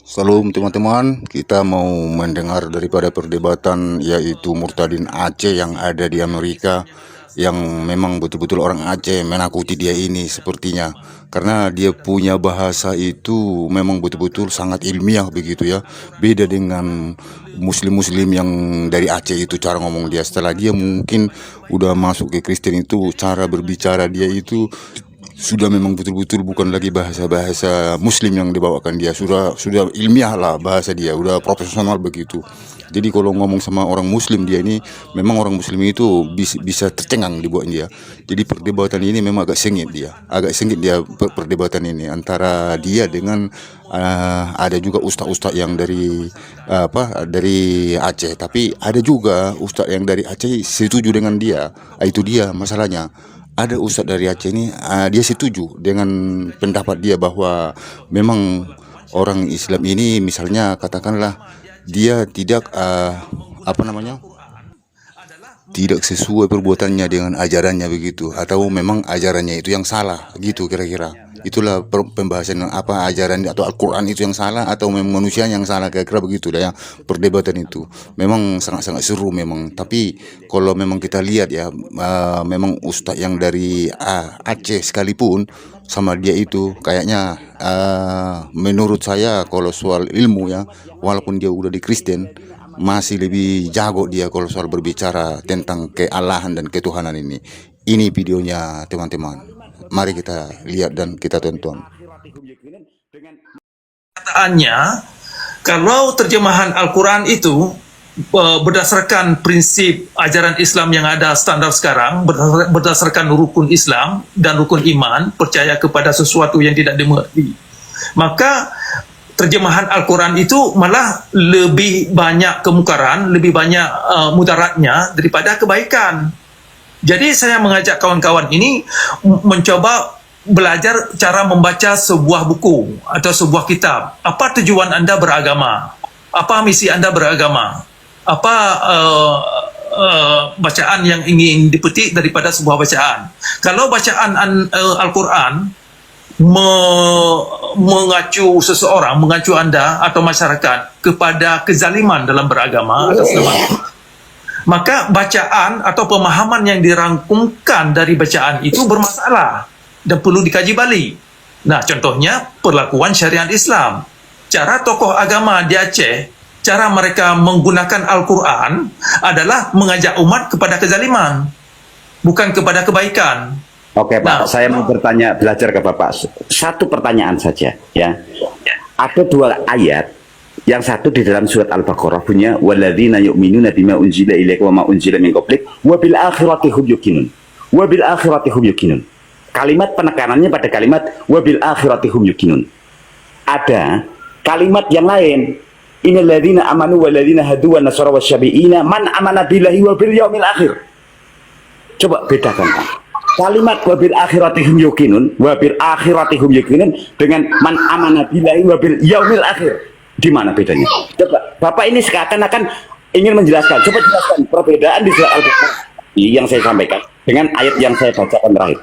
Salam teman-teman, kita mau mendengar daripada perdebatan yaitu Murtadin Aceh yang ada di Amerika, yang memang betul-betul orang Aceh menakuti dia ini sepertinya, karena dia punya bahasa itu memang betul-betul sangat ilmiah begitu ya, beda dengan muslim-muslim yang dari Aceh itu cara ngomong dia. Setelah dia mungkin udah masuk ke Kristen itu cara berbicara dia itu sudah memang betul-betul bukan lagi bahasa-bahasa muslim yang dibawakan dia, sudah ilmiah lah bahasa dia, udah profesional begitu. Jadi kalau ngomong sama orang muslim dia ini memang orang muslim itu bisa tercengang dibuat dia. Jadi perdebatan ini memang agak sengit dia perdebatan ini antara dia dengan ada juga ustaz-ustaz yang dari dari Aceh, tapi ada juga ustaz yang dari Aceh setuju dengan dia. Itu dia masalahnya, ada ustadz dari Aceh ini, dia setuju dengan pendapat dia bahwa memang orang Islam ini misalnya katakanlah dia tidak apa namanya tidak sesuai perbuatannya dengan ajarannya begitu, atau memang ajarannya itu yang salah gitu kira-kira. Itulah pembahasan apa ajaran atau Al-Quran itu yang salah atau memang manusia yang salah, kira-kira begitu dah ya. Perdebatan itu memang sangat-sangat seru memang, tapi kalau memang kita lihat ya, memang ustadz yang dari Aceh sekalipun sama dia itu kayaknya, menurut saya kalau soal ilmu ya, walaupun dia udah di Kristen masih lebih jago dia kalau soal berbicara tentang kealahan dan ketuhanan ini. Ini videonya teman-teman. Mari kita lihat dan kita tonton. Perkataannya, kalau terjemahan Al-Quran itu berdasarkan prinsip ajaran Islam yang ada standar sekarang, berdasarkan rukun Islam dan rukun iman, percaya kepada sesuatu yang tidak dimengerti, maka terjemahan Al-Quran itu malah lebih banyak kemungkaran, lebih banyak mudaratnya daripada kebaikan. Jadi saya mengajak kawan-kawan ini mencoba belajar cara membaca sebuah buku atau sebuah kitab. Apa tujuan Anda beragama? Apa misi Anda beragama? Apa bacaan yang ingin dipetik daripada sebuah bacaan? Kalau bacaan Al-Quran mengacu seseorang, mengacu Anda atau masyarakat kepada kezaliman dalam beragama atau selama, maka bacaan atau pemahaman yang dirangkumkan dari bacaan itu bermasalah dan perlu dikaji balik. Nah, contohnya perlakuan syariat Islam. Cara tokoh agama di Aceh, cara mereka menggunakan Al-Quran adalah mengajak umat kepada kezaliman, bukan kepada kebaikan. Oke Pak, saya mau bertanya, belajar ke Bapak satu pertanyaan saja ya. Ada dua ayat, yang satu di dalam surat Al-Baqarah punya walladzina yu'minuna bima unzila ilaika wa ma unzila min qablik wa bil akhirati hum yuqinun. Wa bil akhirati hum yuqinun. Kalimat penekanannya pada kalimat wa bil akhirati hum yuqinun. Ada kalimat yang lain, innal ladzina amanu wal ladzina hadu wan nasara wasyabiina man amana billahi wa bil yaumil akhir. Coba bedakan Pak. Kalimat wabil akhiratihum yuqinun, wabil akhiratihum yuqinun dengan man amana billahi wabil yaumil akhir. Di mana bedanya? Coba Bapak ini seakan-akan ingin menjelaskan. Coba jelaskan perbedaan di surat Al-Baqarah yang saya sampaikan dengan ayat yang saya bacakan terakhir.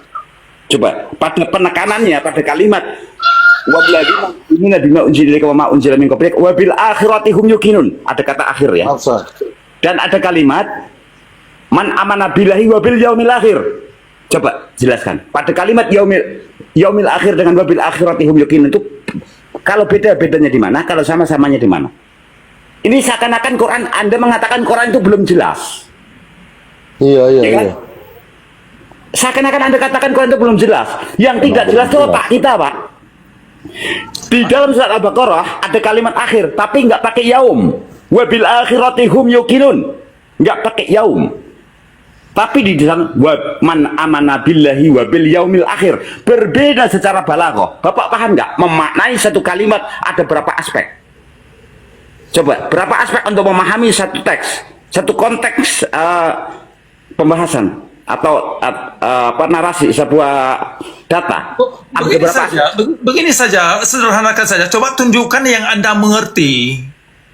Coba pada penekanannya pada kalimat walladzina yu'minuna bima unzila ilaika wa ma unzila min qablik wabil akhiratihum yuqinun. Ada kata akhir ya. Dan ada kalimat man amana billahi wabil yaumil akhir. Coba jelaskan pada kalimat yaumil akhir dengan wabil akhiratihum yuqinun itu, kalau bedanya di mana, kalau sama-samanya di mana? Ini seakan-akan Quran, Anda mengatakan Quran itu belum jelas. Iya. Seakan-akan Anda katakan Quran itu belum jelas. Yang tidak jelas itu otak kita, Pak. Di dalam surat Al-Baqarah ada kalimat akhir tapi nggak pakai yaum. Wabil akhiratihum yuqinun, nggak pakai yaum. Tapi di dalam man amana billahi wa bil yaumil akhir berbeda secara balaghah. Bapak paham nggak? Memaknai satu kalimat ada berapa aspek? Coba berapa aspek untuk memahami satu teks, satu konteks pembahasan atau narasi sebuah data? Begini saja, sederhanakan saja. Coba tunjukkan yang Anda mengerti.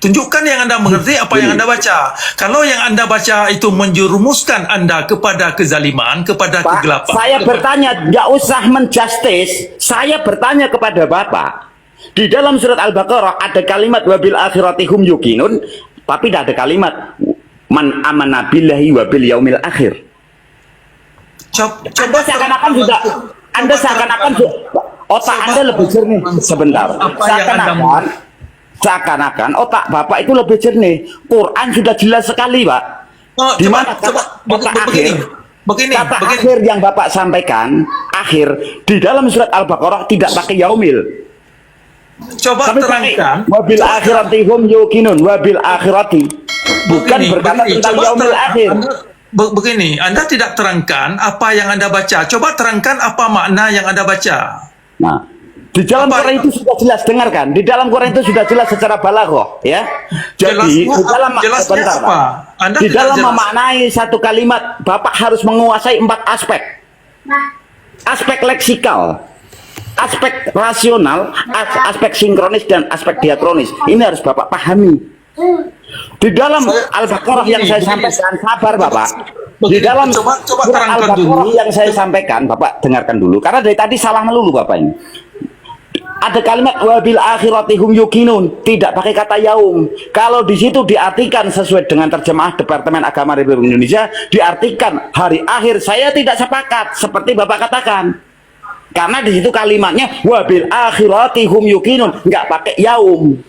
Tunjukkan yang Anda mengerti apa yang Anda baca. Kalau yang Anda baca itu menjerumuskan Anda kepada kezaliman, kepada kegelapan. Saya bertanya, nggak usah menjustice. Saya bertanya kepada Bapak, Di dalam surat Al-Baqarah ada kalimat wabil akhirati hum yuqinun, tapi tidak ada kalimat man amana billahi wabil yaumil akhir. Coba Seakan-akan sudah, Anda seakan-akan otak Anda lebih jernih. Sebentar. Seakan-akan otak Bapak itu lebih jernih. Quran sudah jelas sekali, Pak. Oh, Di coba, mana coba, kata akhir? begini, Kata akhir yang Bapak sampaikan, akhir di dalam surat Al-Baqarah tidak pakai yaumil. coba Tapi terangkan. wabil akhirati hum yuqinun, wabil akhirati. Bukan berkata tentang coba yaumil akhir. Begini, Anda tidak terangkan apa yang Anda baca. Coba terangkan apa makna yang Anda baca. Nah, di dalam Quran itu sudah jelas, dengarkan. Di dalam Quran itu sudah jelas secara balaghah, ya. Jadi Jelasnya di dalam jelasnya sebentar, apa? Pak. Anda Di tidak dalam jelas. memaknai satu kalimat, Bapak harus menguasai 4 aspek. Aspek leksikal, aspek rasional, aspek sinkronis dan aspek diakronis. Ini harus Bapak pahami. Di dalam Al-Baqarah yang saya sampaikan, sabar Bapak. Di dalam coba surat terangkan Al-Baqarah dulu. yang saya sampaikan, Bapak dengarkan dulu. Karena dari tadi salah melulu Bapak ini. Ada kalimat wabil akhirati hum yuqinun, tidak pakai kata yaum. Kalau di situ diartikan sesuai dengan terjemah Departemen Agama Republik Indonesia, diartikan hari akhir, saya tidak sepakat seperti Bapak katakan. Karena di situ kalimatnya wabil akhirati hum yuqinun, nggak pakai yaum.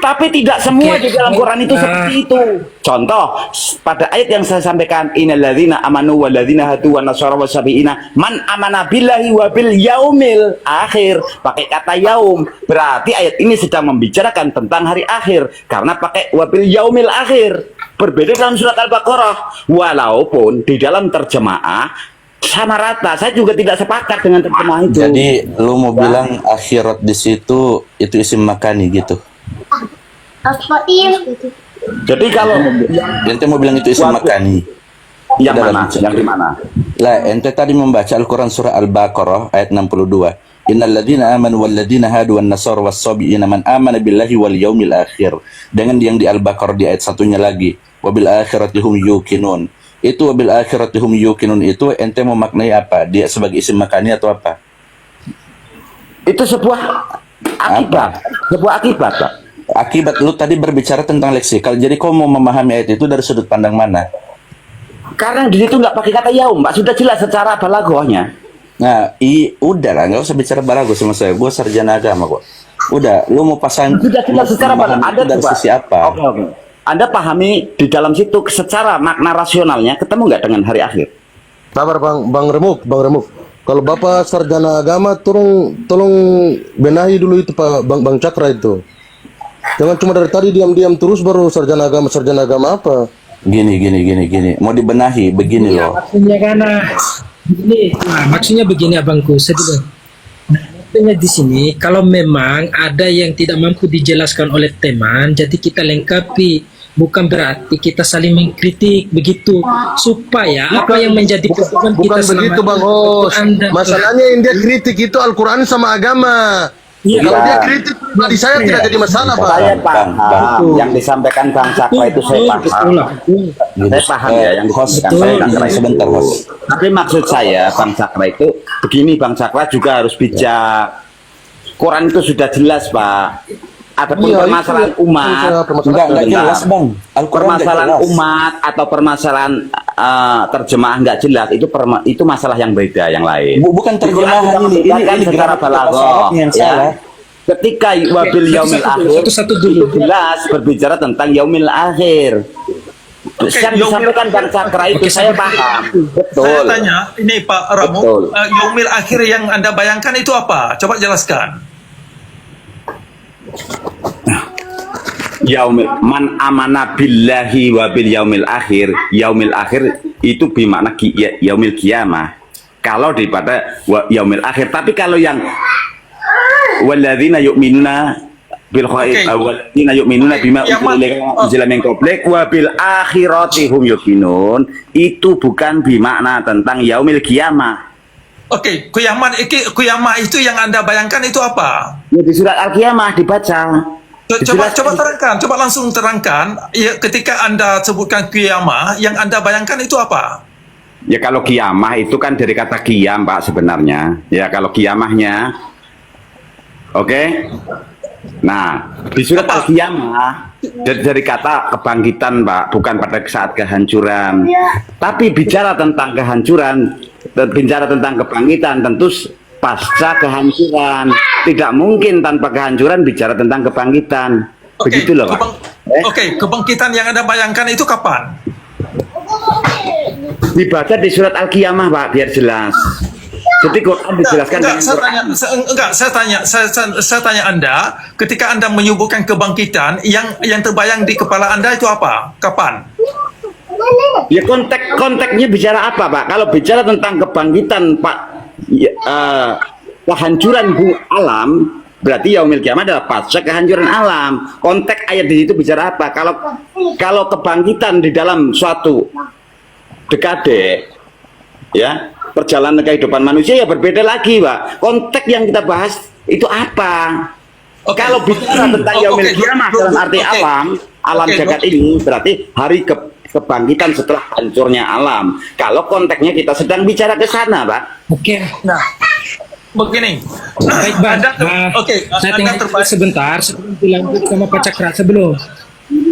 Tapi tidak semua di dalam Quran itu seperti itu. Contoh, pada ayat yang saya sampaikan, innalladzina amanu walladzina hadu wan nasara wasabiina man amana billahi wa bil yaumil akhir, pakai kata yaum. Berarti ayat ini sedang membicarakan tentang hari akhir karena pakai wabil yaumil akhir. Berbeda dalam surat Al-Baqarah, walaupun di dalam terjemaah sama rata. Saya juga tidak sepakat dengan terjemahan itu. Jadi lu mau bilang akhirat di situ itu isim makani gitu. Jadi kalau Ente mau bilang itu isim makani. yang Dalam mana? Yang di mana? Lah, ente tadi membaca Al-Quran surah Al-Baqarah ayat 62. Innal ladzina amanu wal ladzina hadu wan nasara was-sabiina man amana billahi wal yaumil akhir. Dengan yang di Al-Baqarah di ayat satunya lagi, wabil akhirati hum yuqinun. Itu wabil akhirati hum yuqinun itu ente mau maknai apa? Dia sebagai isim makani atau apa? Itu sebuah akibat, sebuah akibat, Pak. Akibat lu tadi berbicara tentang leksikal. Jadi kau mau memahami ayat itu dari sudut pandang mana? Karena di situ nggak pakai kata yaum, Pak. Sudah jelas secara balaghahnya. Nah, udah lah, nggak usah bicara balago sama saya. Gue sarjana agama kok. Udah, lu mau pasang Sudah jelas secara memahami balaghah. itu dari sisi apa? Oke. Anda pahami di dalam situ secara makna rasionalnya ketemu nggak dengan hari akhir? Sabar Bang Remuk. Kalau Bapak sarjana agama, tolong benahi dulu itu Pak Bang Cakra itu. Jangan cuma dari tadi diam-diam terus baru sarjana agama apa? Gini. Mau dibenahi, begini loh. Maksudnya karena maksudnya begini abangku, sedih. Maksudnya di sini kalau memang ada yang tidak mampu dijelaskan oleh teman, jadi kita lengkapi. Bukan berarti kita saling mengkritik begitu supaya apa yang menjadi pedoman Bukan kita selama begitu Bang ini, Os. Anda Masalahnya yang dia kritik itu Al-Quran sama agama. Iya. Kalau dia kritik pribadi saya tidak jadi masalah Pak. Saya Bang, paham yang disampaikan Bang Cakra itu saya paham. Saya paham ya yang host, disampaikan Bang Cakra itu. sebentar host. Tapi maksud saya Bang Cakra itu begini, Bang Cakra juga harus bijak. Quran itu sudah jelas Pak. Adapun Iya, permasalahan itu umat, Enggak Bentar. jelas Bang. Al-Quran nggak permasalahan jelas. umat atau permasalahan terjemahan nggak jelas itu masalah yang beda yang lain. Bukan terjemahan ini secara balaghah yang salah. Ketika wabil yaumil akhir satu-satu dulu. itu jelas berbicara tentang yaumil akhir. Yang disampaikan Bang Cakra itu saya paham. Betul. Saya tanya, ini Pak Ramu, Betul. yaumil akhir yang Anda bayangkan itu apa? Coba jelaskan. Yaumil man amana billahi wa bil yaumil akhir itu bermakna yaumil qiyamah kalau daripada yaumil akhir. Tapi kalau yang walladzina yu'minuna bil ghaib walladzina yu'minuna bima unzila min qablik wa bil akhirati hum yuqinun itu bukan bermakna tentang yaumil qiyamah. Oke, kiyamah itu yang Anda bayangkan itu apa? Ya, di surat Al-Qiyamah dibaca. Coba terangkan, coba langsung terangkan. Ya, ketika Anda sebutkan kiyamah, yang Anda bayangkan itu apa? Ya kalau kiamah itu kan dari kata kiam Pak sebenarnya. Ya kalau kiamahnya Oke. Nah, di surat Al-Qiyamah dari kata kebangkitan, Pak, bukan pada saat kehancuran. Tapi bicara tentang kehancuran, bicara tentang kebangkitan, tentu pasca kehancuran. Tidak mungkin tanpa kehancuran bicara tentang kebangkitan. Begitu loh, Pak. Oke, kebangkitan yang Anda bayangkan itu kapan? Dibaca di surat Al-Qiyamah, Pak, biar jelas. Jadi Quran dijelaskan dengan Quran. Saya tanya Anda, ketika Anda menyebutkan kebangkitan, yang terbayang di kepala Anda itu apa? Kapan? Ya konteksnya bicara apa, Pak? Kalau bicara tentang kebangkitan, Pak, kehancuran alam, berarti yaumil kiamah adalah pasca kehancuran alam. Konteks ayat di situ bicara apa? Kalau kebangkitan di dalam suatu dekade, ya, perjalanan kehidupan manusia ya berbeda lagi, Pak. Konteks yang kita bahas itu apa? Kalau bicara tentang yaumil kiamah dalam arti alam jagat ini berarti hari kebangkitan setelah hancurnya alam. Kalau konteksnya kita sedang bicara ke sana, Pak. Oke. Nah, begini. Baik, Bang. Saya tinggal sebentar sebelum dilanjut sama Pak Cakra.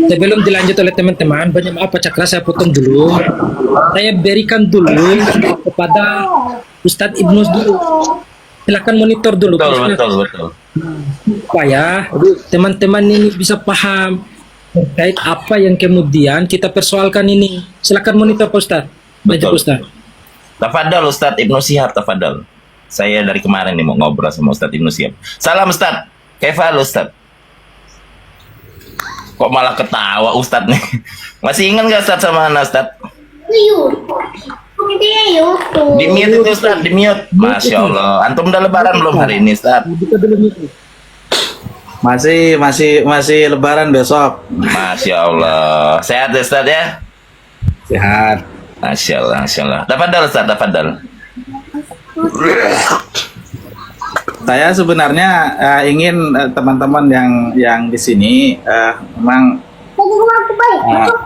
Sebelum dilanjut oleh teman-teman, banyak maaf Pak Cakra, saya potong dulu. Saya berikan dulu kepada Ustadz Ibnus dulu. Silakan monitor dulu. Betul. Supaya teman-teman ini bisa paham terkait apa yang kemudian kita persoalkan ini. Silakan monitor Pak Ustadz. Maju Pak Ustadz. Tafadhol Ustadz Ibnu Syihab, tafadhol. Saya dari kemarin nih mau ngobrol sama Ustadz Ibnu Syihab. Salam Ustadz. Kaifal Ustadz? Kok malah ketawa Ustadz nih? Masih ingat nggak Ustadz sama Ana Ustadz? Di mute itu Ustadz, di mute. Masya Allah. Antum udah lebaran belum hari ini Ustadz? Masih lebaran besok. Masya Allah. Sehat ya Ustadz ya? Sehat. Masya Allah, Masya Allah. Tafadhol Ustadz, tafadhol. Saya sebenarnya ingin teman-teman yang di sini memang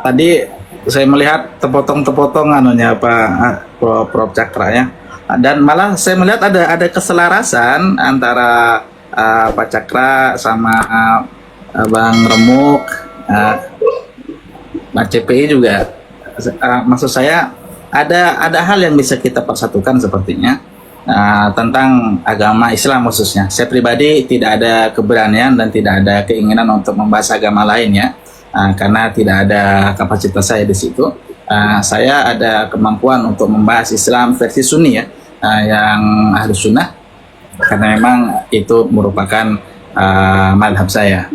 tadi saya melihat terpotong-terpotong anunya Prof Cakra ya, dan malah saya melihat ada keselarasan antara Pak Cakra sama Bang Remuk, Pak CPI juga. Maksud saya ada hal yang bisa kita persatukan sepertinya. Tentang agama Islam khususnya. Saya pribadi tidak ada keberanian dan tidak ada keinginan untuk membahas agama lain ya, karena tidak ada kapasitas saya di situ. Saya ada kemampuan untuk membahas Islam versi Sunni ya, yang ahli sunnah, karena memang itu merupakan madhab saya.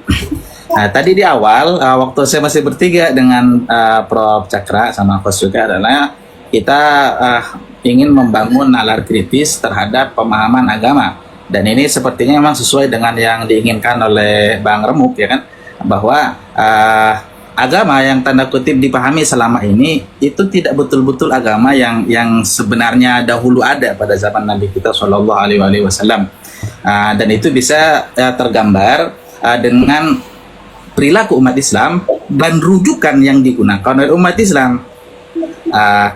Tadi di awal waktu saya masih bertiga dengan Prof Cakra sama Coach juga adalah kita ingin membangun nalar kritis terhadap pemahaman agama, dan ini sepertinya memang sesuai dengan yang diinginkan oleh Bang Remuk ya kan, bahwa agama yang tanda kutip dipahami selama ini itu tidak betul-betul agama yang sebenarnya dahulu ada pada zaman Nabi kita Shallallahu Alaihi Wasallam, dan itu bisa tergambar dengan perilaku umat Islam dan rujukan yang digunakan oleh umat Islam.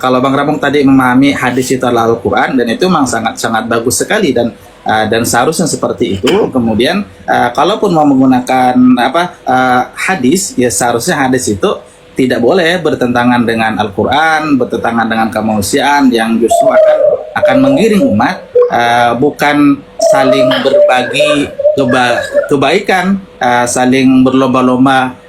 Kalau Bang Ramong tadi memahami hadis itu adalah Al-Quran, dan itu memang sangat bagus sekali, dan seharusnya seperti itu. Kemudian kalaupun mau menggunakan hadis, ya seharusnya hadis itu tidak boleh bertentangan dengan Al-Quran, bertentangan dengan kemanusiaan yang justru akan menggiring umat, bukan saling berbagi kebaikan, saling berlomba-lomba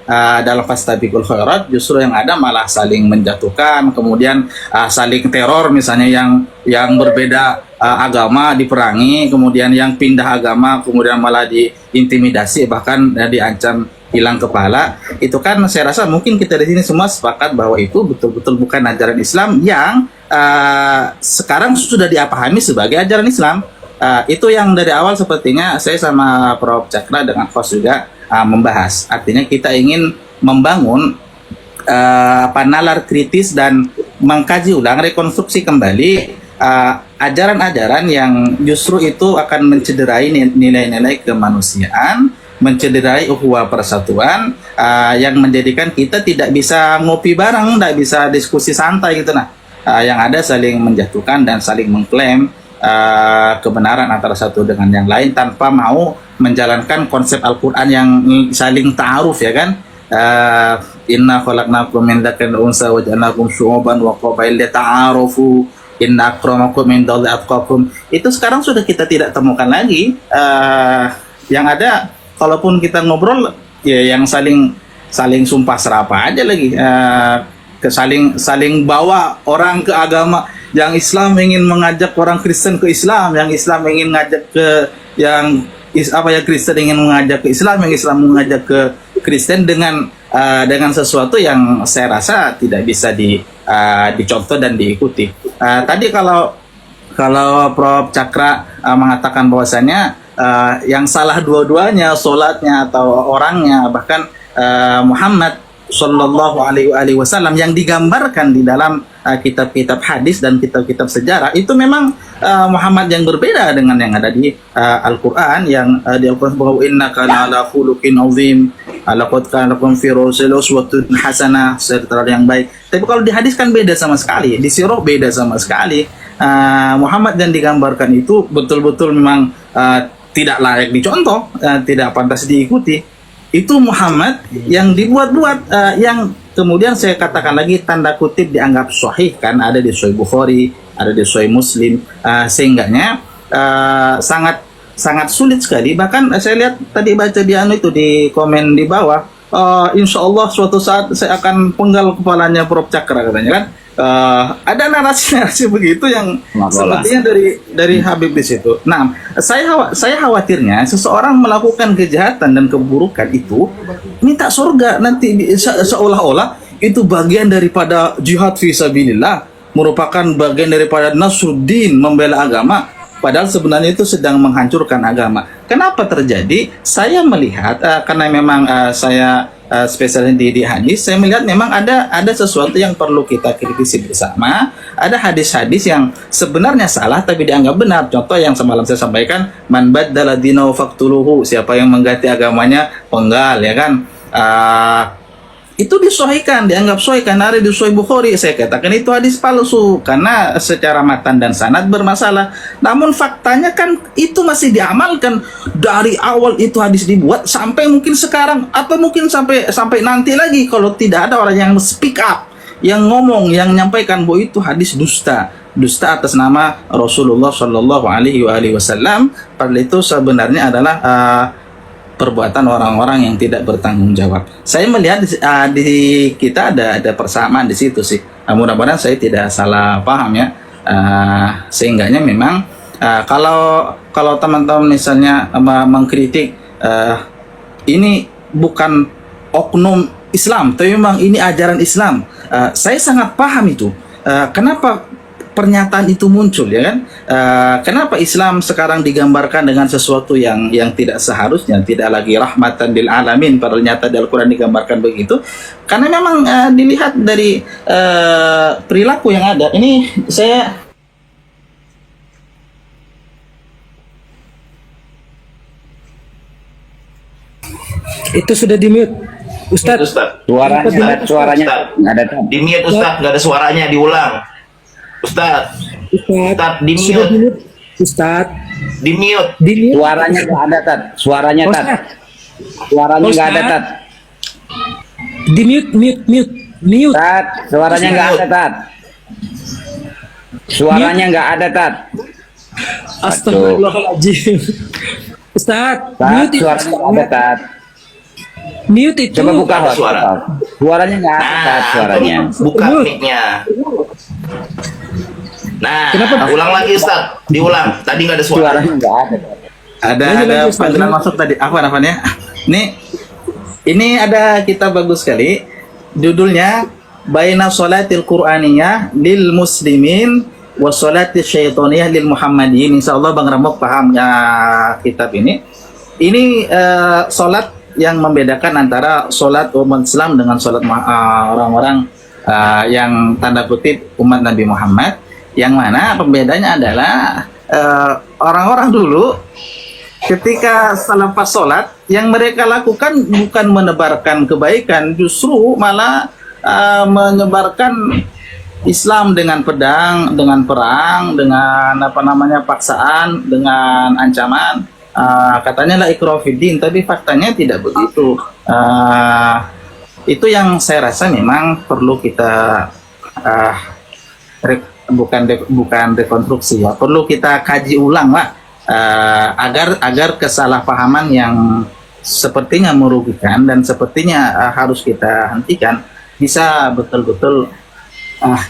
dalam fastabiqul khairat. Justru yang ada malah saling menjatuhkan, kemudian saling teror, misalnya yang berbeda agama diperangi, kemudian yang pindah agama kemudian malah diintimidasi, bahkan diancam hilang kepala. Itu kan saya rasa mungkin kita di sini semua sepakat bahwa itu betul-betul bukan ajaran Islam yang sekarang sudah dipahami sebagai ajaran Islam. Itu yang dari awal sepertinya saya sama Prof Cakra dengan host juga membahas. Artinya kita ingin membangun nalar kritis dan mengkaji ulang, rekonstruksi kembali ajaran-ajaran yang justru itu akan mencederai nilai-nilai kemanusiaan, mencederai ukhuwah persatuan, yang menjadikan kita tidak bisa ngopi bareng, tidak bisa diskusi santai gitu. Yang ada saling menjatuhkan dan saling mengklaim kebenaran antara satu dengan yang lain tanpa mau menjalankan konsep Al-Quran yang saling ta'aruf, ya kan. Inna khalaqnakum min dzakarin wa unsa wa ja'alnakum syu'uban wa qabail lita'arafu inna akramakum indallahi atqakum. Itu sekarang sudah kita tidak temukan lagi. Yang ada kalaupun kita ngobrol ya yang saling sumpah serapa aja lagi, saling bawa orang ke agama. Yang Islam ingin mengajak orang Kristen ke Islam, yang Islam ingin mengajak ke yang Kristen ingin mengajak ke Islam, yang Islam mengajak ke Kristen dengan sesuatu yang saya rasa tidak bisa dicontoh dan diikuti. Tadi kalau Prof Cakra mengatakan bahwasanya yang salah dua-duanya, sholatnya atau orangnya, bahkan Muhammad Sallallahu Alaihi Wasallam yang digambarkan di dalam kitab-kitab hadis dan kitab-kitab sejarah, itu memang Muhammad yang berbeda dengan yang ada di Al-Quran. Yang di Al-Quran bahwa innaka la'ala khuluqin azim, laqad kana lakum fi rasulillahi uswatun hasanah, serta yang baik. Tapi kalau di hadis kan beda sama sekali, di sirah beda sama sekali. Muhammad yang digambarkan itu betul-betul memang tidak layak dicontoh, tidak pantas diikuti. Itu Muhammad yang dibuat-buat, yang kemudian saya katakan lagi tanda kutip dianggap sahih, kan ada di Sahih Bukhari, ada di Sahih Muslim, sehingganya sangat sulit sekali. Bahkan saya lihat tadi baca di komen di bawah, insya Allah suatu saat saya akan penggal kepalanya Prof Cakra, katanya kan. Ada narasi-narasi begitu yang sepertinya dari Habib di situ. Nah, saya khawatirnya seseorang melakukan kejahatan dan keburukan itu minta surga nanti, seolah-olah itu bagian daripada jihad fisabilillah, merupakan bagian daripada nasruddin, membela agama, padahal sebenarnya itu sedang menghancurkan agama. Kenapa terjadi? Saya melihat karena memang saya spesialis di hadis, saya melihat memang ada sesuatu yang perlu kita kritisi bersama. Ada hadis-hadis yang sebenarnya salah tapi dianggap benar. Contoh yang semalam saya sampaikan, man baddala dinahu faqtuluhu, siapa yang mengganti agamanya penggal, ya kan. Itu disahihkan, dianggap sahih karena ada di Sahih Bukhari. Saya katakan itu hadis palsu karena secara matan dan sanad bermasalah. Namun faktanya kan itu masih diamalkan dari awal itu hadis dibuat sampai mungkin sekarang, atau mungkin sampai nanti lagi kalau tidak ada orang yang speak up, yang ngomong, yang menyampaikan bahwa itu hadis dusta atas nama Rasulullah Shallallahu Alaihi Wasallam. Padahal itu sebenarnya adalah perbuatan orang-orang yang tidak bertanggung jawab. Saya melihat di kita ada persamaan di situ sih. Mudah-mudahan saya tidak salah paham ya. Sehingganya memang kalau teman-teman misalnya mengkritik ini bukan oknum Islam, tapi memang ini ajaran Islam. Saya sangat paham itu. Kenapa pernyataan itu muncul, ya kan? Kenapa Islam sekarang digambarkan dengan sesuatu yang tidak seharusnya, tidak lagi rahmatan lil alamin, padahal nyata di Al-Quran digambarkan begitu? Karena memang dilihat dari perilaku yang ada. Ini saya Itu sudah di mute, Ustadz. Suaranya nggak ada. Di mute Ustadz, nggak ada suaranya, diulang. Ustadz, di Sudah di mute. mute, Ustadz. Di mute. Di mute. Suaranya nggak ada, Tat. Suaranya, Tat. Ustadz. Suaranya nggak ada, Tat. Di mute. Tat, suaranya nggak ada, Tat. Suaranya nggak ada, Tat. Astagfirullahaladzim. Ustadz, Tat, mute itu. suaranya nggak ada, Tat. Mute itu. Coba buka Ada suara. hotspot. Suaranya nggak ada, Tat, suaranya. Buka mic-nya. Nah, Kenapa? ulang lagi Ustadz. Diulang. Tadi nggak ada suara. Suaranya nggak ada, Tat. ada Lanjut, panggilan masuk tadi. Apa namanya? Ini ada kitab bagus sekali. Judulnya Baina Sholatil Qur'aniyah lil Muslimin wa Sholatil Syaitoniyah lil Muhammadiyin. Insyaallah Bang Ramok paham ya kitab ini. Ini sholat yang membedakan antara sholat umat Islam dengan sholat orang-orang yang tanda kutip umat Nabi Muhammad, yang mana pembedanya adalah orang-orang dulu ketika selepas sholat yang mereka lakukan bukan menebarkan kebaikan, justru malah menyebarkan Islam dengan pedang, dengan perang, dengan apa namanya paksaan, dengan ancaman. Katanya la ikraha fiddin, tapi faktanya tidak begitu. Itu yang saya rasa memang perlu kita bukan rekonstruksi ya, perlu kita kaji ulang lah, agar kesalahpahaman yang sepertinya merugikan dan sepertinya harus kita hentikan bisa betul-betul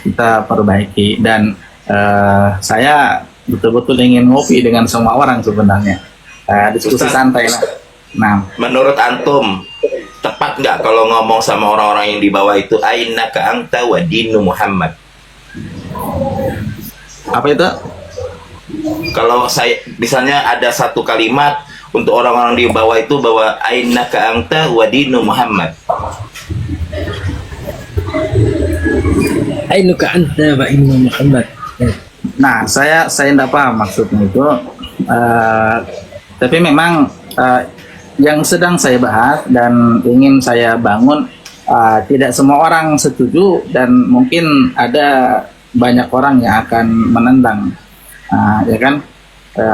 kita perbaiki. Dan saya betul-betul ingin ngopi dengan semua orang sebenarnya, diskusi Ustaz, santai lah. Nah, menurut antum tepat nggak kalau ngomong sama orang-orang yang di bawah itu aina ka anta wa dinu Muhammad? apa itu? Kalau saya misalnya ada satu kalimat untuk orang-orang di bawah itu bahwa aina ka anta wa dinu Muhammad. Ainuka anta wa inna Muhammad. Nah, saya tidak paham maksudnya itu. Tapi memang yang sedang saya bahas dan ingin saya bangun, tidak semua orang setuju dan mungkin ada banyak orang yang akan menentang, ya kan?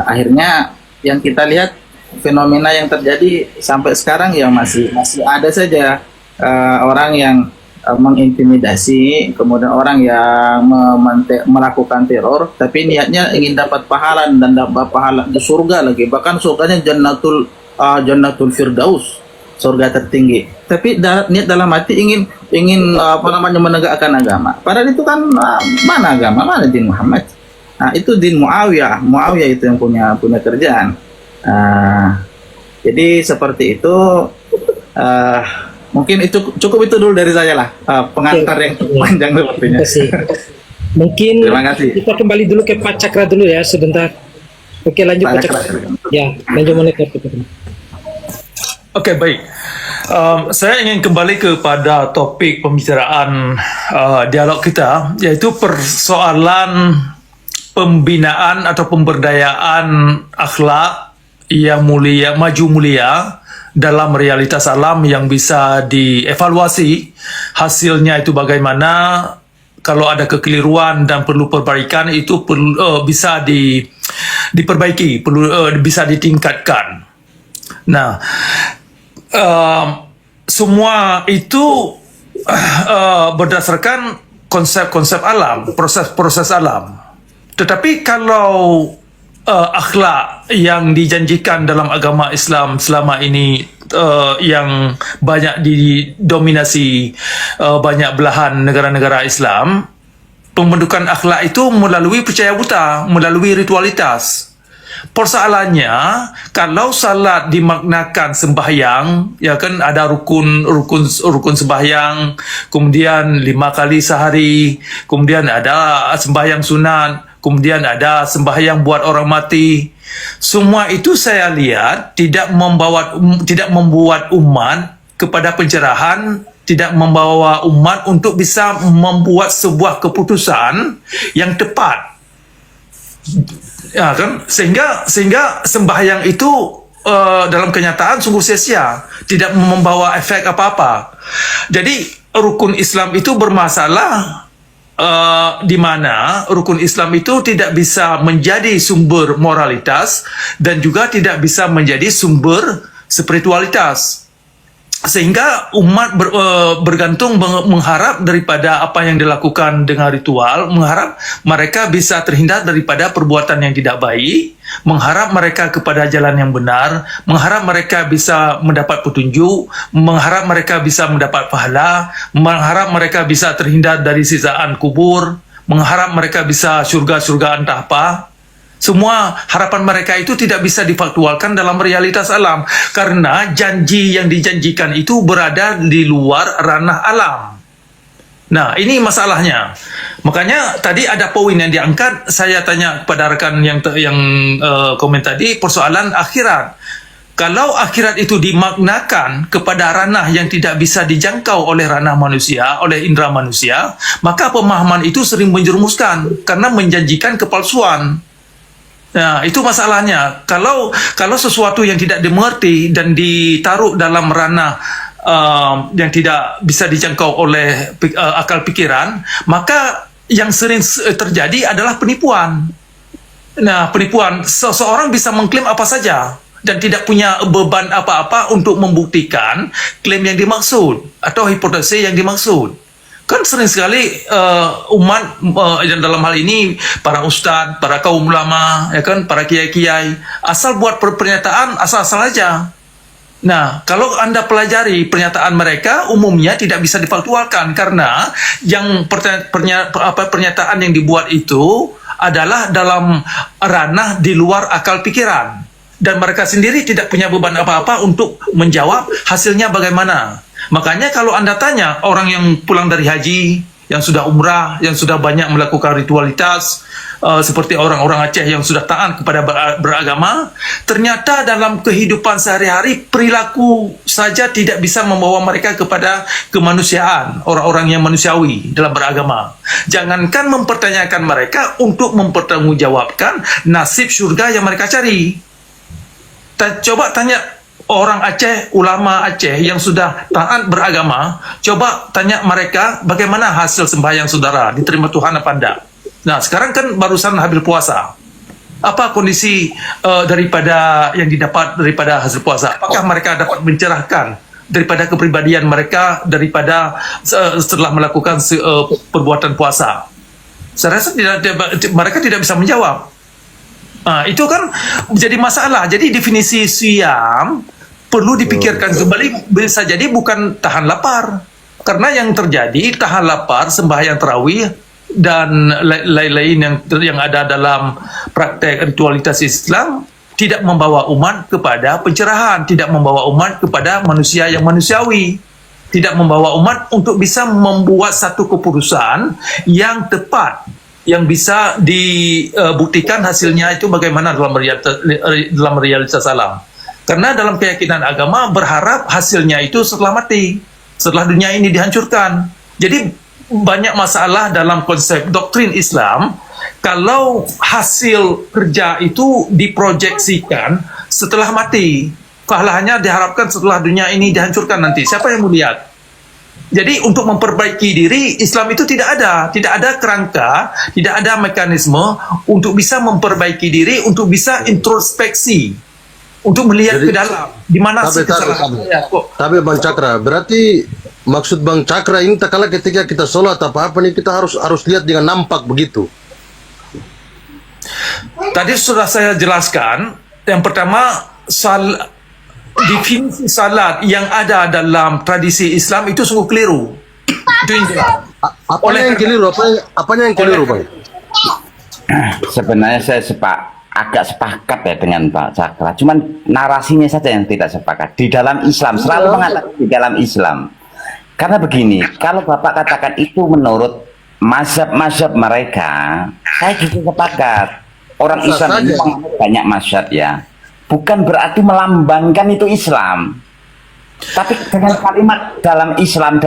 Akhirnya yang kita lihat fenomena yang terjadi sampai sekarang ya masih ada saja orang yang mengintimidasi, kemudian orang yang melakukan teror, tapi niatnya ingin dapat pahala dan dapat pahala di surga lagi, bahkan surganya jannatul firdaus, surga tertinggi. Tapi niat dalam hati ingin menegakkan agama. Padahal itu kan mana agama, mana din Muhammad? Nah, itu din Muawiyah itu yang punya kerjaan. Jadi seperti itu. Mungkin itu cukup itu dulu dari saya lah, pengantar yang panjang sepertinya. Terima kasih. Mungkin Terima kasih. kita kembali dulu ke Pak Cakra dulu ya sebentar. Oke, lanjut Pak Cakra. Ya, lanjut monitor kita. Oke, baik. Saya ingin kembali kepada topik pembicaraan dialog kita, yaitu persoalan pembinaan atau pemberdayaan akhlak yang mulia, maju mulia dalam realitas alam yang bisa dievaluasi hasilnya itu bagaimana. Kalau ada kekeliruan dan perlu perbaikan itu perlu bisa diperbaiki, perlu bisa ditingkatkan. Nah, semua itu berdasarkan konsep-konsep alam, proses-proses alam. Tetapi kalau akhlak yang dijanjikan dalam agama Islam selama ini yang banyak didominasi banyak belahan negara-negara Islam, pembentukan akhlak itu melalui percaya buta, melalui ritualitas. Persoalannya, kalau salat dimaknakan sembahyang, ya kan ada rukun sembahyang, kemudian 5 kali sehari, kemudian ada sembahyang sunat, kemudian ada sembahyang buat orang mati. Semua itu saya lihat tidak membuat umat kepada pencerahan, tidak membawa umat untuk bisa membuat sebuah keputusan yang tepat. Ya kan? Sehingga sembahyang itu dalam kenyataan sungguh sia-sia, tidak membawa efek apa-apa. Jadi rukun Islam itu bermasalah di mana rukun Islam itu tidak bisa menjadi sumber moralitas dan juga tidak bisa menjadi sumber spiritualitas. Sehingga umat bergantung mengharap daripada apa yang dilakukan dengan ritual, mengharap mereka bisa terhindar daripada perbuatan yang tidak baik, mengharap mereka kepada jalan yang benar, mengharap mereka bisa mendapat petunjuk, mengharap mereka bisa mendapat pahala, mengharap mereka bisa terhindar dari sisaan kubur, mengharap mereka bisa surga-surga entah apa. Semua harapan mereka itu tidak bisa difaktualkan dalam realitas alam karena janji yang dijanjikan itu berada di luar ranah alam. Nah, ini masalahnya. Makanya tadi ada poin yang diangkat, saya tanya kepada rekan yang komen tadi, persoalan akhirat. Kalau akhirat itu dimaknakan kepada ranah yang tidak bisa dijangkau oleh ranah manusia, oleh indera manusia, maka pemahaman itu sering menjerumuskan karena menjanjikan kepalsuan. Nah, itu masalahnya. Kalau sesuatu yang tidak dimengerti dan ditaruh dalam ranah yang tidak bisa dijangkau oleh akal pikiran, maka yang sering terjadi adalah penipuan. Nah, penipuan, seseorang bisa mengklaim apa saja dan tidak punya beban apa-apa untuk membuktikan klaim yang dimaksud atau hipotesa yang dimaksud. Kan sering sekali umat yang dalam hal ini para ustadz, para kaum ulama, ya kan, para kiai-kiai asal buat pernyataan asal-asal aja. Nah, kalau Anda pelajari pernyataan mereka, umumnya tidak bisa difaktualkan karena yang pernyataan yang dibuat itu adalah dalam ranah di luar akal pikiran. Dan mereka sendiri tidak punya beban apa-apa untuk menjawab hasilnya bagaimana. Makanya kalau Anda tanya orang yang pulang dari haji, yang sudah umrah, yang sudah banyak melakukan ritualitas, seperti orang-orang Aceh yang sudah taat kepada beragama, ternyata dalam kehidupan sehari-hari perilaku saja tidak bisa membawa mereka kepada kemanusiaan, orang-orang yang manusiawi dalam beragama. Jangankan mempertanyakan mereka untuk mempertanggungjawabkan nasib surga yang mereka cari. Coba tanya orang Aceh, ulama Aceh yang sudah taat beragama, coba tanya mereka bagaimana hasil sembahyang saudara, diterima Tuhan apa enggak. Nah, sekarang kan barusan habis puasa. Apa kondisi daripada yang didapat daripada hasil puasa? Apakah mereka dapat mencerahkan daripada kepribadian mereka daripada setelah melakukan perbuatan puasa? Saya rasa mereka tidak bisa menjawab. Itu kan menjadi masalah. Jadi definisi siam perlu dipikirkan kembali, bisa jadi bukan tahan lapar. Karena yang terjadi tahan lapar, sembahyang tarawih dan lain-lain yang ada dalam praktek ritualitas Islam tidak membawa umat kepada pencerahan, tidak membawa umat kepada manusia yang manusiawi, tidak membawa umat untuk bisa membuat satu keputusan yang tepat, yang bisa dibuktikan hasilnya itu bagaimana dalam realitas alam. Karena dalam keyakinan agama berharap hasilnya itu setelah mati, setelah dunia ini dihancurkan. Jadi banyak masalah dalam konsep doktrin Islam kalau hasil kerja itu diproyeksikan setelah mati. Pahalanya diharapkan setelah dunia ini dihancurkan nanti. Siapa yang mau lihat? Jadi untuk memperbaiki diri, Islam itu tidak ada kerangka, tidak ada mekanisme untuk bisa memperbaiki diri, untuk bisa introspeksi, untuk melihat ke dalam di mana kesalahan saya kok. Tapi Bang Cakra, berarti maksud Bang Cakra ini tak kalah ketika kita sholat apa nih kita harus lihat dengan nampak begitu. Tadi sudah saya jelaskan, yang pertama definisi salat yang ada dalam tradisi Islam itu sungguh keliru. Itu yang jelas. Apanya yang keliru, Bang? Sebenarnya saya agak sepakat ya dengan Pak Cakra, cuman narasinya saja yang tidak sepakat. Di dalam Islam selalu mengatakan di dalam Islam. Karena begini, kalau Bapak katakan itu menurut mazhab-mazhab mereka, saya juga sepakat. Orang Islam ini banyak mazhab ya. Bukan berarti melambangkan itu Islam. Tapi dengan kalimat dalam Islam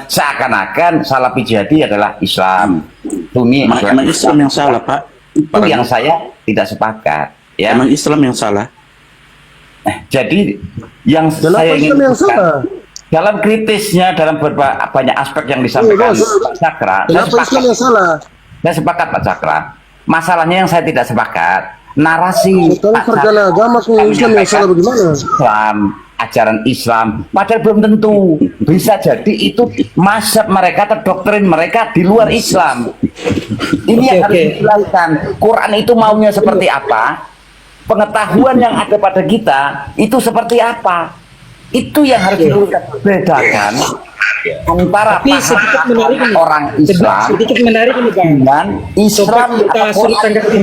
seakan-akan Salafi Jihadi adalah Islam. Sunni Emang Islam yang salah, Pak? Itu yang saya tidak sepakat. Ya. Emang Islam yang salah? Jadi yang saya ingin dalam kritisnya, dalam banyak aspek yang disampaikan Pak Cakra, saya sepakat Pak Cakra. Masalahnya yang saya tidak sepakat, narasi sarjana agama Islam yang salah bagaimana? Islam, ajaran Islam, padahal belum tentu. Bisa jadi itu mazhab mereka atau doktrin mereka di luar Islam. Ini yang harus dijelaskan. Quran itu maunya seperti apa? Pengetahuan yang ada pada kita itu seperti apa? Itu yang harus dibedakan antara orang Islam dengan Islam kita suruh tanggapi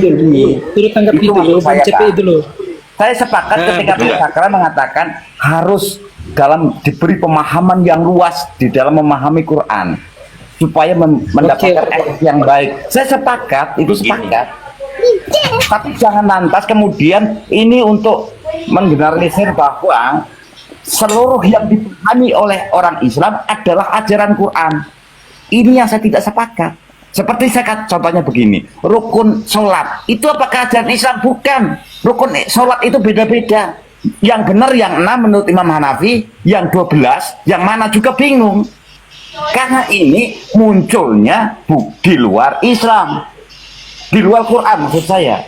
dulu, Bang CPI dulu. Saya sepakat ketika Pak Cakra mengatakan harus diberi pemahaman yang luas di dalam memahami Quran supaya mendapatkan efek yang baik. Saya sepakat, itu sepakat. Tapi jangan lantas kemudian ini untuk menggeneralisir bahwa seluruh yang dipahami oleh orang Islam adalah ajaran Quran. Ini yang saya tidak sepakat. Seperti saya contohnya begini, rukun sholat itu apakah ajaran Islam? Bukan. Rukun sholat itu beda-beda. Yang benar yang 6 menurut Imam Hanafi, yang 12 yang mana juga bingung. Karena ini munculnya di luar Islam, di luar Quran maksud saya.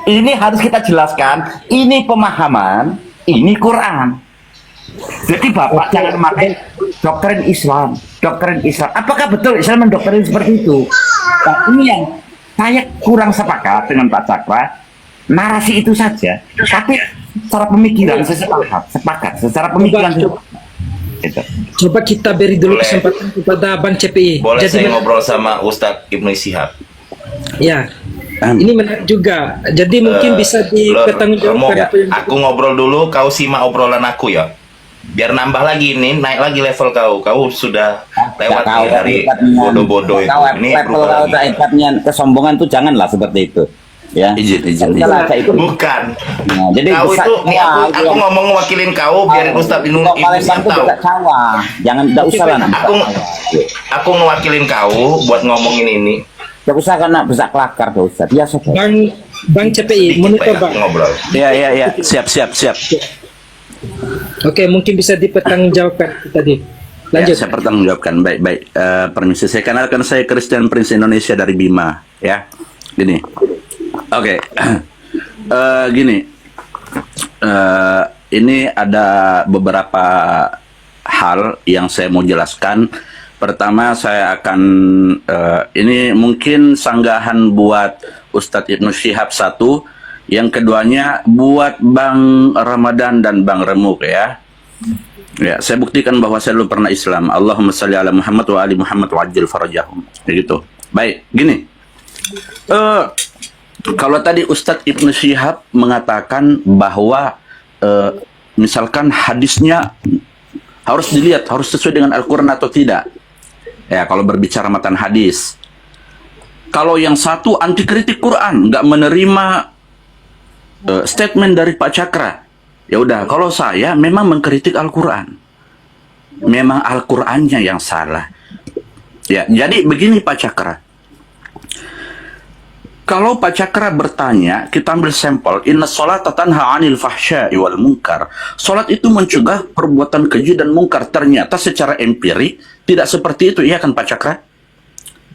Ini harus kita jelaskan, ini pemahaman, ini Quran. Jadi Bapak jangan pakai doktrin Islam, doktrin Islam. Apakah betul Islam mendoktrin seperti itu? Nah, ini yang saya kurang sepakat dengan Pak Cakra. Narasi itu saja, tapi secara pemikiran saya sepakat. Secara pemikiran Coba, gitu. coba kita beri dulu Boleh. kesempatan kepada Bang CPI. Boleh Jadi saya ngobrol sama Ustadz Ibnu Syihab? ya, ini menarik juga. Jadi mungkin bisa dipertanggungjawabkan Remo, apa yang aku ngobrol dulu, kau simak obrolan aku ya. Biar nambah lagi ini, naik lagi level kau. Kau sudah lewat nih dari bodoh-bodoh itu. Ini Level berubah kau lagi. hebatnya kesombongan tuh janganlah seperti itu. Ya. Izin. Salah saya itu. Bukan. Nah, jadi Kau besar itu, nih semua, aku ngomong wakilin kau, biar Ustadz Ibnu Kalau Palembang Syihab tuh tahu. buka sawah, jangan tidak usah lah nanti. Aku ngewakilin kau buat ngomongin ini. Tidak usah karena besar kelakar tuh Ustaz. Biasa kok. Bang CPI, Sedikit menurut baik Bang. aku ngobrol. Ya, siap. Oke, mungkin bisa dipertanggungjawabkan tadi. Ya, Lanjut. saya pertanggungjawabkan. Baik. Permisi, saya kenalkan, saya Christian Prince Indonesia dari Bima. Ya, gini. Oke. Gini. Ini ada beberapa hal yang saya mau jelaskan. Pertama, saya akan ini mungkin sanggahan buat Ustadz Ibnu Syihab satu. Yang keduanya buat Bang Ramadan dan Bang Remuk ya. Ya, saya buktikan bahwa saya dulu pernah Islam. Allahumma shalli ala Muhammad wa ali Muhammad wa ajil farajahum. Begitu. Baik, gini. Kalau tadi Ustadz Ibnu Syihab mengatakan bahwa misalkan hadisnya harus dilihat, harus sesuai dengan Al-Quran atau tidak. Ya, kalau berbicara matan hadis. Kalau yang satu anti kritik Quran, nggak menerima statement dari Pak Cakra. Ya udah, kalau saya memang mengkritik Al-Quran. Memang Al-Qurannya yang salah. Ya, jadi begini Pak Cakra. Kalau Pak Cakra bertanya, kita ambil sampel, inna sholata tanha 'anil fahsya'i wal munkar. Salat itu mencegah perbuatan keji dan mungkar. Ternyata secara empirik tidak seperti itu, iya kan Pak Cakra?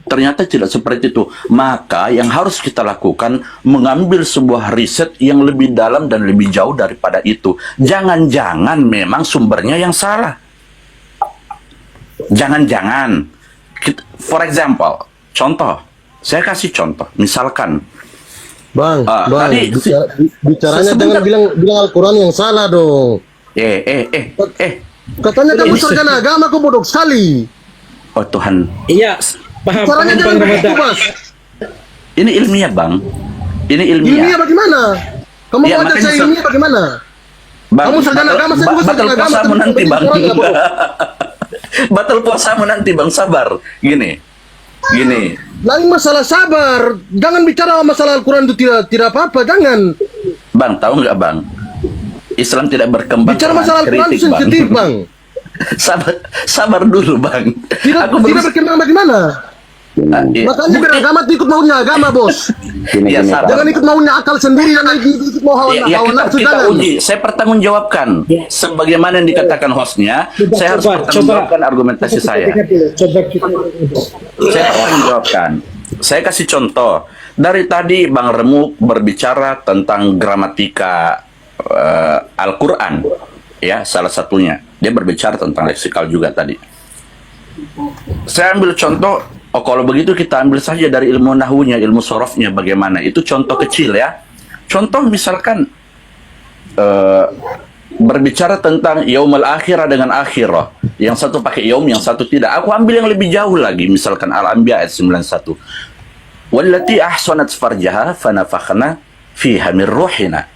Ternyata tidak seperti itu. Maka yang harus kita lakukan, mengambil sebuah riset yang lebih dalam dan lebih jauh daripada itu. Jangan-jangan memang sumbernya yang salah. Jangan-jangan. For example, contoh. Saya kasih contoh. Misalkan. Bang, tadi, bicaranya sebentar. jangan bilang Al-Quran yang salah dong. Katanya kamu sarjana agama, kau bodoh sekali. Oh Tuhan. Iya, paham Caranya Bang jangan begitu, Ramadan. Mas. Ini ilmiah, Bang. Ini ilmiah. Ilmiah bagaimana? Kamu Ya, mau ajar makanya saya ilmiah bagaimana? Bang, Kamu sarjana agama, saya juga batal sarjana agama, puasamu tapi nanti, begitu Bang. orang nggak bodoh. Batal puasamu nanti, Bang. Sabar. Gini. Lain masalah sabar. Jangan bicara masalah Al-Quran itu tidak apa-apa, jangan. Bang, tahu nggak, Bang? Islam tidak berkembang Bicara karena masalah Al-Quran kritik, itu sensitif, Bang. Sabar dulu, Bang. Tidak berkembang bagaimana? Iya. Makanya beragama itu ikut maunya agama, Bos. Ya, sabar. Jangan ikut maunya akal sendiri, jangan ikut mau hawa Ya, nafsu, kita jangan. uji. Saya pertanggungjawabkan. Sebagaimana yang dikatakan hostnya, saya harus pertanggungjawabkan argumentasi saya. Coba kita Saya pertanggungjawabkan. Saya kasih contoh. Dari tadi Bang Remuk berbicara tentang gramatika Al-Quran. Ya, salah satunya. Dia berbicara tentang leksikal juga tadi. Saya ambil contoh, kalau begitu kita ambil saja dari ilmu nahwunya, ilmu sorofnya bagaimana. Itu contoh kecil ya. Contoh misalkan berbicara tentang yaumul akhirah dengan akhirah. Yang satu pakai yaum, yang satu tidak. Aku ambil yang lebih jauh lagi. Misalkan Al-Anbiya ayat 91. Wallati ahsanat farjaha fanafakhna fiha min ruhina.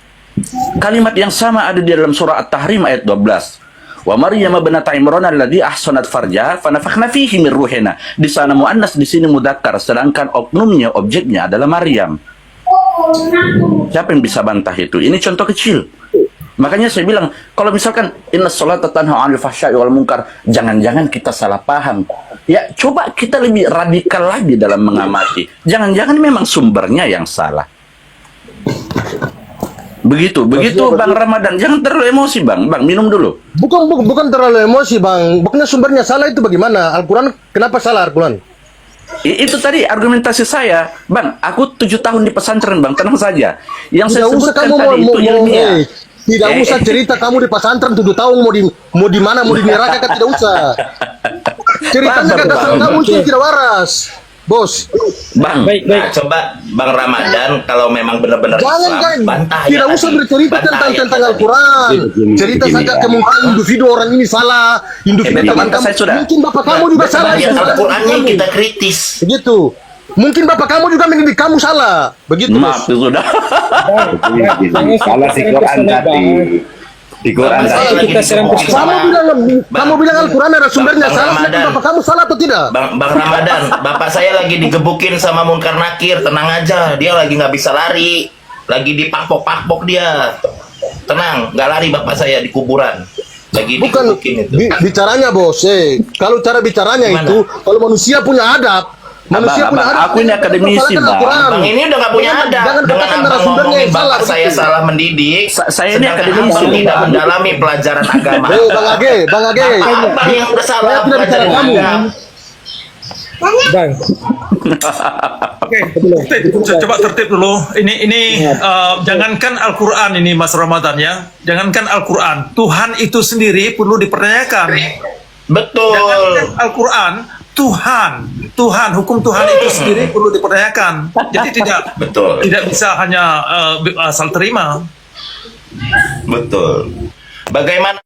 Kalimat yang sama ada di dalam surah At-Tahrim ayat 12. Wa Maryam binat Imran alladhi ahsanat farjaha fanafakhna fihi min ruhina. Di sana muannas, di sini mudzakkar, sedangkan oknumnya, objeknya adalah Maryam. Siapa yang bisa bantah itu? Ini contoh kecil. Makanya saya bilang, kalau misalkan inna sholata tanha 'anil fahsya'i wal munkar, jangan-jangan kita salah paham. Ya, coba kita lebih radikal lagi dalam mengamati. Jangan-jangan memang sumbernya yang salah. Begitu Bang Ramadan, jangan terlalu emosi Bang, minum dulu. Bukan terlalu emosi Bang. Bukannya sumbernya salah itu bagaimana? Al-Quran kenapa salah Al-Quran? Itu tadi argumentasi saya, Bang. Aku 7 tahun di pesantren, Bang. Tenang saja. Yang saya Tidak usah sebutkan kamu tadi itu ilmiah. tidak usah cerita kamu di pesantren 7 tahun mau di mana, mau di neraka kan tidak usah. Ceritanya Sabar, gagasan Bang. kamu itu tidak waras, Bos. Bang, Baik. Nah, coba Bang Ramadan kalau memang benar-benar Jangan Islam, kan, bantah tidak ayat usah tadi. bercerita Bantah ayat tentang tadi. Al-Quran. Cerita Begini, saja ya. kemungkinan individu orang ini salah, individu Memang teman kamu. saya sudah. Mungkin bapak kamu juga salah. Ayat Saudara Al-Qurannya kamu. kita kritis. Begitu. Mungkin bapak kamu juga mendidik kamu salah. Begitu. maaf Bos. itu sudah. Begini, salah di Quran tadi. Di Quran Bapak saya tadi. lagi Kita serang digebukin Kamu bilang Al-Quran ada sumbernya Bang salah, Ramadan. bapak kamu salah atau tidak? Bang Ramadan, bapak saya lagi digebukin sama Munkar Nakir. Tenang aja, dia lagi nggak bisa lari, lagi dipakpok dia. Tenang, nggak lari bapak saya di kuburan, lagi Bukan digebukin itu. bicaranya bos. Kalau cara bicaranya Gimana? itu, kalau manusia punya adab, manusia Abang, punya adab. aku ini akademisi, Salahkan Bang. Al-Quran. Bang ini udah nggak punya Jangan- adab jangan dengan katakan abang narasumbernya ngomongin yang bapak salah, saya begitu. salah mendidik. Saya ini sedangkan akademisi, abang Bang. tidak mendalami pelajaran agama. Bang Age, Abang yang udah salah Saya tidak bicara pelajaran kamu. agama. Bang. Coba tertib dulu. Ini jangankan Al-Quran ini Mas Ramadan ya. Jangankan Al-Quran, Tuhan itu sendiri perlu dipertanyakan. Betul. Jangankan Al-Quran, Tuhan, hukum Tuhan itu sendiri perlu dipertanyakan. Jadi Betul. tidak bisa hanya asal terima. Betul. Bagaimana